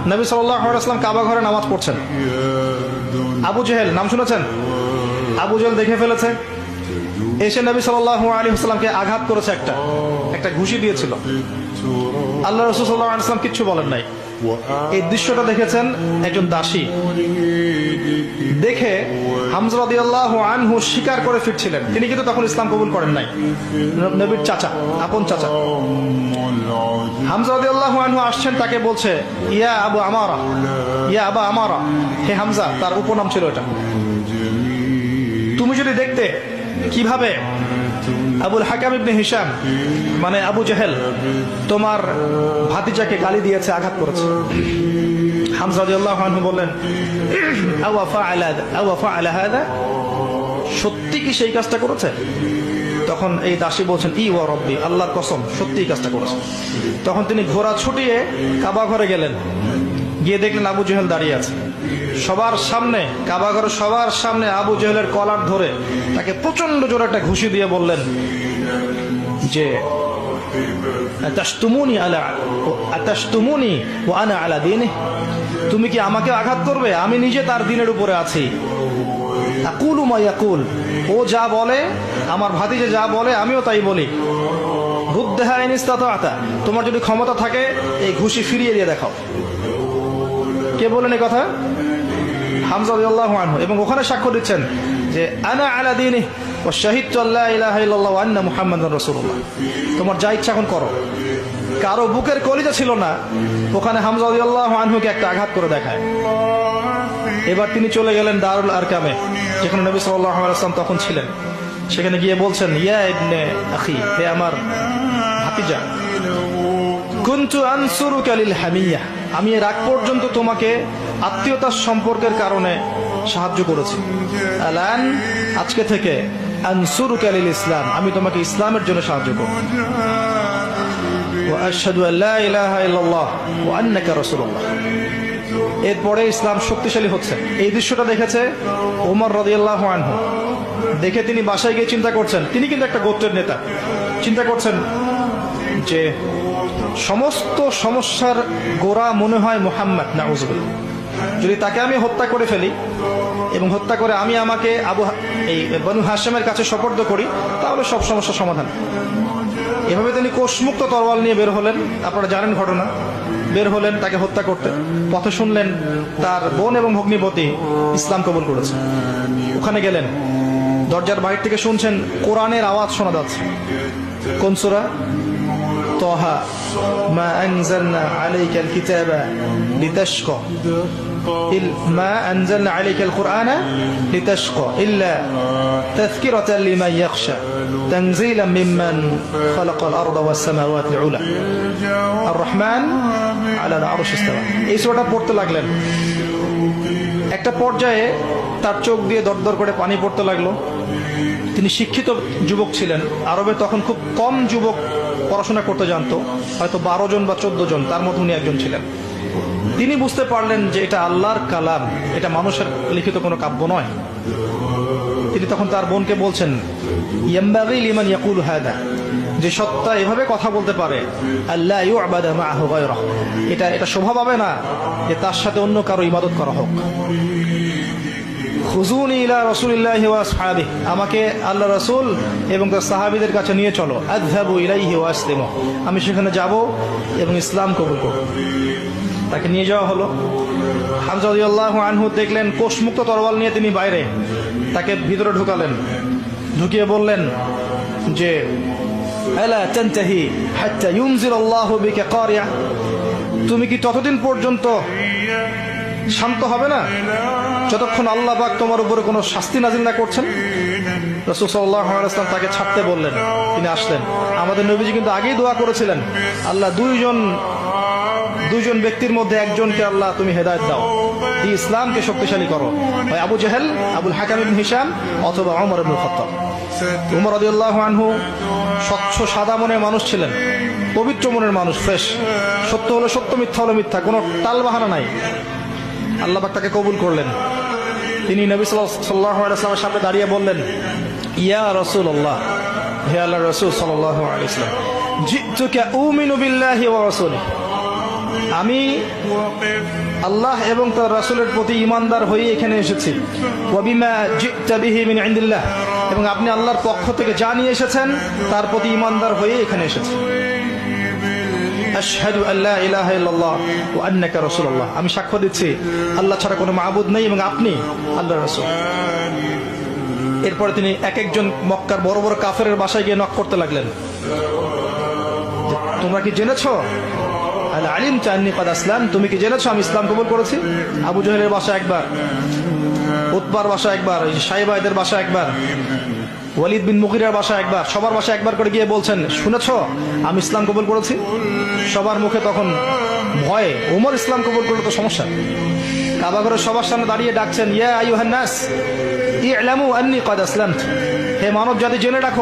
নবী সাল্লাল্লাহু আলাইহি ওয়াসাল্লাম কাবা ঘরে নামাজ পড়ছেন। আবু জেহেল নাম শুনেছেন? আবু জেহেল দেখে ফেলেছে, এসে নবী সাল্লাল্লাহু আলাইহি ওয়াসাল্লামকে আঘাত করেছে, একটা ঘুষি দিয়েছিল। আল্লাহ রাসূল সাল্লাল্লাহু আলাইহি ওয়াসাল্লাম কিচ্ছু বলেন নাই। এই দৃশ্যটা দেখেছেন একজন দাসী, দেখে হামজা রাদিয়াল্লাহু আনহু স্বীকার করে ফিরছিলেন। তিনি কিন্তু তখন ইসলাম কবুল করেন নাই, নবীর চাচা, আপন চাচা। হামজা রাদিয়াল্লাহু আনহু আসছেন, তাকে বলছে ইয়া আবু আমারা, ইয়া আবা আমারা, হে হামজা, তার উপনাম ছিল এটা। তুমি যদি দেখতে কিভাবে আবুল হাকাম ইবনে হিশাম মানে আবু জেহেল তোমার ভাতিজাকে গালি দিয়েছে, আঘাত করেছে। হামজা রাদিয়াল্লাহু আনহু বললেন আওয়া ফাআলা হাদা, সত্যি কি সেই কাজটা করেছে? তখন এই দাসী বলছেন ই ওয়া রব্বি, আল্লাহর কসম সত্যি কাজটা করেছে। তখন তিনি ঘোড়া ছুটিয়ে কাবা ঘরে গেলেন, গিয়ে দেখলেন আবু জেহেল দাঁড়িয়ে আছে সবার সামনে, কাবা ঘরে সবার সামনে আবু জেহেলের কলার ধরে তাকে প্রচন্ড জোরে একটা ঘুষি দিয়ে বললেন যে আতাশতুমুনি ওয়া আনা আলা দীনি, তুমি কি আমাকে আঘাত করবে? আমি নিজে তার দ্বীনের উপরে আছি। আকুলু মা ইয়াকুল, ও যা বলে, আমার ভাতিজা যা বলে আমিও তাই বলি। রুদ্দাহা ইন ইসতাতা'তা, তোমার যদি ক্ষমতা থাকে এই ঘুষি ফিরিয়ে দিয়ে দেখাও। কে বলেন এই কথা? হামজা রাদিয়াল্লাহু আনহু। এবং ওখানে সাক্ষ্য দিচ্ছেন যে আনা আলা দীনি ওয়া শাহিদতু আল্লা ইলাহা ইল্লাল্লাহ ওয়া আন্না মুহাম্মাদার রাসূলুল্লাহ। তোমার যা ইচ্ছা এখন করো। কারো বুকের কলিজা ছিল না, ওখানে হামজা রাদিয়াল্লাহু আনহুকে একটা আঘাত করে দেখায়। এবার তিনি চলে গেলেন দারুল আরকামে, যেখানে নবী সাল্লাল্লাহু আলাইহি ওয়াসাল্লাম তখন ছিলেন। সেখানে গিয়ে বলছেন ইয়া ইবনে আখি, হে আমার ভাতিজা, কুনতু আনসুরুকা লিল হামিয়া, আমি এর আগ পর্যন্ত তোমাকে আত্মীয়তার সম্পর্কের কারণে সাহায্য করেছি। আলান, আজকে থেকে আনসুরুকা লিল ইসলাম, আমি তোমাকে ইসলামের জন্য সাহায্য করব। ওয়া আশহাদু আল্লা ইলাহা ইল্লাল্লাহ ওয়া আন্নাকা রাসূলুল্লাহ। এরপরে ইসলাম শক্তিশালী হচ্ছে। এই দৃশ্যটা দেখেছে ওমর রাদিয়াল্লাহু আনহু। দেখে তিনি বাসায় গিয়ে চিন্তা করছেন, তিনি কিন্তু একটা গোত্রের নেতা, চিন্তা করছেন যে সমস্ত সমস্যার গোড়া মনে হয় মুহাম্মদ, নাউযুবিল্লাহ। যদি তাকে আমি হত্যা করে ফেলি এবং হত্যা করে আমি আমাকে এই বনু হাশেমের কাছে সোপর্দ করি, তাহলে সব সমস্যার সমাধান। এভাবে তিনি কোষমুক্ত তরোয়াল নিয়ে বের হলেন। আপনারা জানেন ঘটনা। বের হলেন তাকে হত্যা করতে। পথে শুনলেন তার বোন এবং ভগ্নিপতি ইসলাম কবুল করেছে। ওখানে গেলেন, দরজার বাইরে থেকে শুনছেন কোরআনের আওয়াজ শোনা যাচ্ছে। কোন সূরা? তাহা, মা আনজালনা আলাইকাল কিতাবা লিতাশকা, মা আনজালনা আলাইকাল কুরআনা লিতাশকা ইল্লা তাযকিরাতান লিমান ইয়াখশা তানজিলাম মিম্মান খালাকাল আরদা ওয়াস সামাওয়াতি উলা আর রহমান আলাল আরশি ইসতাওয়া। এই সূরাটা পড়তে লাগলেন। একটা পর্যায়ে তার চোখ দিয়ে দরদর করে পানি পড়তে লাগলো। তিনি শিক্ষিত যুবক ছিলেন। আরবে তখন খুব কম যুবক পড়াশোনা করতে জানতো, হয়তো 12 জন বা 14 জন, তার মধ্যে উনি একজন ছিলেন। তিনি বুঝতে পারলেন যে এটা আল্লাহর কালাম, এটা মানুষের লিখিত কোনো কাব্য নয়। তিনি তখন তার বোনকে বলছেন ইয়ামবাগি লিমান ইয়াকুলু হাদা, যে সত্তা এভাবে কথা বলতে পারে, আল্লা ইউবাদা মাআহু গায়রাহু, এটা শোভা পাবে না যে তার সাথে অন্য কারো ইবাদত করা হোক। খুজুনি ইলা রাসূলিল্লাহি ওয়া আসহাবিহি, আমাকে আল্লাহ রাসূল এবং তার সাহাবীদের কাছে নিয়ে চলো। আযহাবু ইলাইহি ওয়া আসলিমু, আমি সেখানে যাব এবং ইসলাম কবুল করব। তাকে নিয়ে যাওয়া হলো। হামজা রাদিয়াল্লাহু আনহু দেখলেন কোষমুক্ত তরোয়াল নিয়ে তিনি বাইরে, তাকে ভিতরে ঢুকালেন। ঢুকিয়ে বললেন যে আলা তানতাহি হাত্তা ইউনজিলাল্লাহু বিকা কারিয়া, তুমি কি ততদিন পর্যন্ত শান্ত হবে না যতক্ষণ আল্লাহ পাক তোমার উপরে কোনো শাস্তি নাজিল না করছেন? রাসূল সাল্লাল্লাহু আলাইহি ওয়াসাল্লাম তাকে ছাড়তে বললেন। তিনি আসলেন। আমাদের নবীজি কিন্তু আগেই দোয়া করেছিলেন, আল্লাহ দুইজন ব্যক্তির মধ্যে একজনকে আল্লাহ তুমি হেদায়েত দাও, এই ইসলামকে শক্তিশালী করো, হয় আবু জেহেল, আবুল হাকাম ইবনে হিশাম, অথবা ওমর ইবনে খাত্তাব। ওমর রাদিয়াল্লাহু আনহু স্বচ্ছ সাদা মনের মানুষ ছিলেন, পবিত্র মনের মানুষ, ফ্রেশ। সত্য হলো সত্য, মিথ্যা হলো মিথ্যা, কোনো টালবাহানা নাই। আল্লাহ পাক তাকে কবুল করলেন। তিনি নবী সাল্লাল্লাহু আলাইহি ওয়াসাল্লামের সামনে দাঁড়িয়ে বললেন ইয়া রাসূলুল্লাহ, হে আল্লাহর রাসূল সাল্লাল্লাহু আলাইহি ওয়াসাল্লাম, জিতুকা উমিনু বিল্লাহি ওয়া রাসূলিহি, আমি আল্লাহ এবং তার রাসূলের প্রতি ঈমানদার হয়ে এখানে এসেছি। ওয়া বিমা জি'তা বিহি মিন ইনদিল্লাহ, এবং আপনি আল্লাহর পক্ষ থেকে যা নিয়ে এসেছেন তার প্রতি ঈমানদার হয়ে এখানে এসেছি। আশহাদু আল্লা ইলাহা ইল্লাল্লাহ ওয়া আন্নাকা রাসূলুল্লাহ, আমি সাক্ষ্য দিচ্ছি আল্লাহ ছাড়া কোনো মাবুদ নেই এবং আপনি আল্লাহর রাসূল। এরপরে তিনি এক একজন মক্কার বড় বড় কাফেরের বাসায় গিয়ে নক করতে লাগলেন, তোমরা কি জেনেছো আল আলিমতা আন্নী ক্বাদ আসলাম, তুমি কি জেনেছো আমি ইসলাম কবুল করেছি? আবু জাহেলের বাসা একবার, উতবার বাসা একবার, সাইবা এদের বাসা একবার, ওয়ালিদ বিন মুগিরার বাসা একবার, সবার বাসা একবার করে গিয়ে বলছেন, শুনেছো আমি ইসলাম কবুল করেছি? সবার মুখে তখন ভয়ে, ওমর ইসলাম কবুল করলে তো সমস্যা। কাবা ঘরের সবার সামনে দাঁড়িয়ে ডাকছেন, ইয়া আইয়ুহান নাস ই'লামু আন্নী ক্বাদ আসলামতু, হে মানব জাতি জেনে রাখো